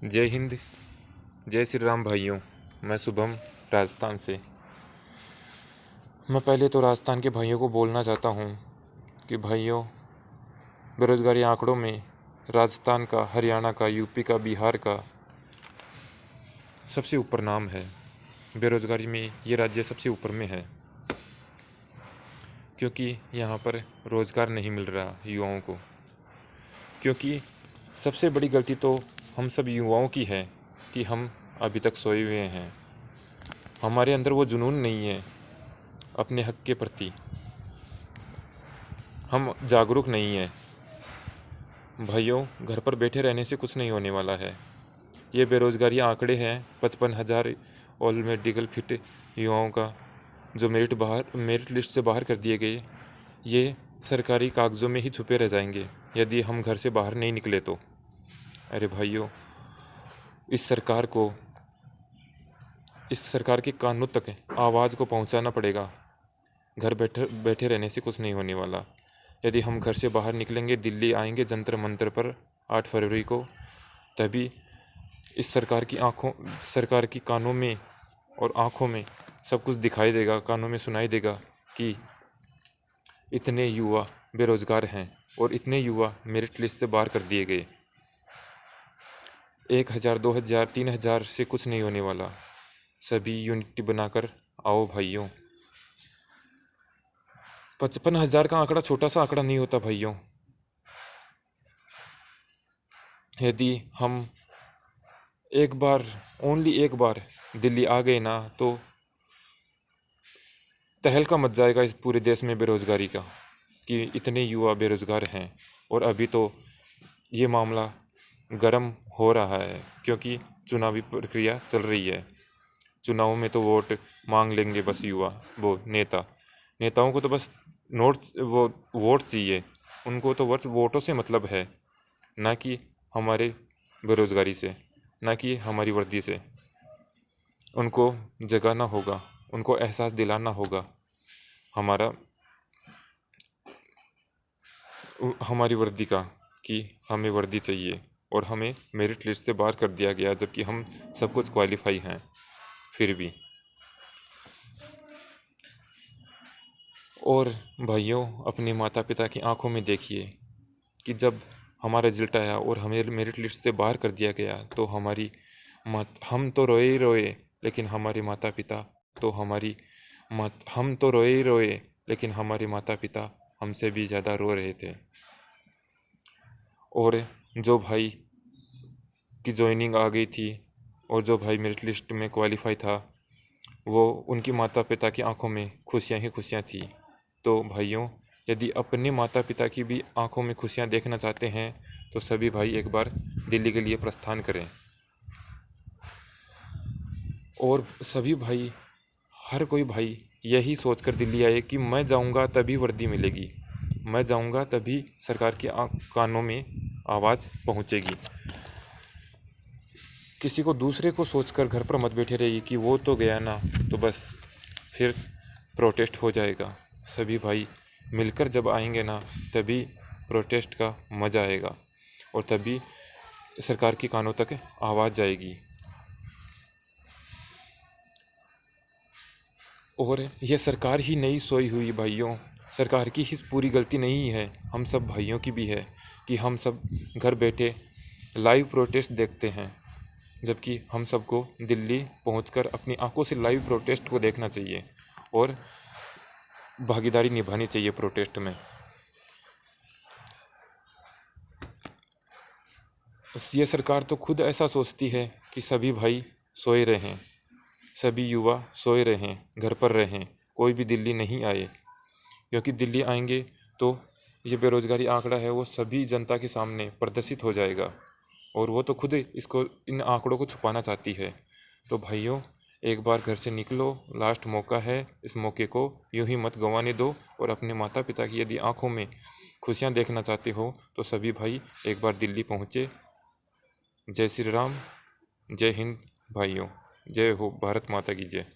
जय हिंद, जय श्री राम भाइयों। मैं शुभम राजस्थान से। मैं पहले तो राजस्थान के भाइयों को बोलना चाहता हूँ कि भाइयों, बेरोजगारी आंकड़ों में राजस्थान का, हरियाणा का, यूपी का, बिहार का सबसे ऊपर नाम है। बेरोजगारी में ये राज्य सबसे ऊपर में है, क्योंकि यहाँ पर रोज़गार नहीं मिल रहा युवाओं को। क्योंकि सबसे बड़ी गलती तो हम सब युवाओं की है कि हम अभी तक सोए हुए हैं। हमारे अंदर वो जुनून नहीं है अपने हक के प्रति। हम जागरूक नहीं हैं। भाइयों, घर पर बैठे रहने से कुछ नहीं होने वाला है। ये बेरोजगारी आंकड़े हैं 55,000 ऑल मेडिकल फिट युवाओं का जो मेरिट लिस्ट से बाहर कर दिए गए। ये सरकारी कागज़ों में ही छुपे रह जाएंगे यदि हम घर से बाहर नहीं निकले तो। अरे भाइयों, इस सरकार के कानों तक आवाज़ को पहुंचाना पड़ेगा। घर बैठे रहने से कुछ नहीं होने वाला। यदि हम घर से बाहर निकलेंगे, दिल्ली आएंगे जंतर मंतर पर 8 फरवरी को, तभी इस सरकार की कानों में और आँखों में सब कुछ दिखाई देगा, कानों में सुनाई देगा कि इतने युवा बेरोजगार हैं और इतने युवा मेरिट लिस्ट से बाहर कर दिए गए। 1,000, 2,000, 3,000 से कुछ नहीं होने वाला। सभी यूनिटी बनाकर आओ भाइयों। 55,000 का आंकड़ा छोटा सा आंकड़ा नहीं होता भाइयों। यदि हम ओनली एक बार दिल्ली आ गए ना, तो तहलका मच जाएगा इस पूरे देश में बेरोजगारी का, कि इतने युवा बेरोजगार हैं। और अभी तो ये मामला गर्म हो रहा है क्योंकि चुनावी प्रक्रिया चल रही है। चुनाव में तो वोट मांग लेंगे बस युवा, वो नेताओं को तो बस वोट चाहिए। उनको तो बस वोटों से मतलब है, ना कि हमारे बेरोजगारी से, ना कि हमारी वर्दी से। उनको जगाना होगा, उनको एहसास दिलाना होगा हमारी वर्दी का, कि हमें वर्दी चाहिए और हमें मेरिट लिस्ट से बाहर कर दिया गया, जबकि हम सब कुछ क्वालिफाई हैं फिर भी। और भाइयों, अपने माता पिता की आंखों में देखिए कि जब हमारा रिजल्ट आया और हमें मेरिट लिस्ट से बाहर कर दिया गया तो हम तो रोए ही रोए, लेकिन हमारे माता पिता तो हम तो रोए ही रोए, लेकिन हमारे माता पिता हमसे भी ज़्यादा रो रहे थे। और जो भाई की जॉइनिंग आ गई थी और जो भाई मेरिट लिस्ट में क्वालिफाई था, वो उनकी माता पिता की आंखों में खुशियाँ ही खुशियाँ थी। तो भाइयों, यदि अपने माता पिता की भी आंखों में खुशियाँ देखना चाहते हैं तो सभी भाई एक बार दिल्ली के लिए प्रस्थान करें। और सभी भाई, हर कोई भाई यही सोचकर दिल्ली आए कि मैं जाऊंगा तभी वर्दी मिलेगी, मैं जाऊंगा तभी सरकार के कानों में आवाज़ पहुंचेगी। किसी को दूसरे को सोचकर घर पर मत बैठे रहिए कि वो तो गया ना, तो बस फिर प्रोटेस्ट हो जाएगा। सभी भाई मिलकर जब आएंगे ना, तभी प्रोटेस्ट का मज़ा आएगा और तभी सरकार के कानों तक आवाज़ जाएगी। और यह सरकार ही नहीं सोई हुई भाइयों, सरकार की ही पूरी गलती नहीं है, हम सब भाइयों की भी है कि हम सब घर बैठे लाइव प्रोटेस्ट देखते हैं, जबकि हम सबको दिल्ली पहुंचकर अपनी आंखों से लाइव प्रोटेस्ट को देखना चाहिए और भागीदारी निभानी चाहिए प्रोटेस्ट में। ये सरकार तो खुद ऐसा सोचती है कि सभी भाई सोए रहें, सभी युवा सोए रहें, घर पर रहें, कोई भी दिल्ली नहीं आए। क्योंकि दिल्ली आएंगे तो ये बेरोजगारी आंकड़ा है वो सभी जनता के सामने प्रदर्शित हो जाएगा और वो तो खुद इन आंकड़ों को छुपाना चाहती है। तो भाइयों, एक बार घर से निकलो, लास्ट मौका है, इस मौके को यूं ही मत गंवाने दो। और अपने माता पिता की यदि आंखों में खुशियां देखना चाहते हो तो सभी भाई एक बार दिल्ली पहुँचे। जय श्री राम, जय हिंद भाइयों, जय हो भारत माता की जय।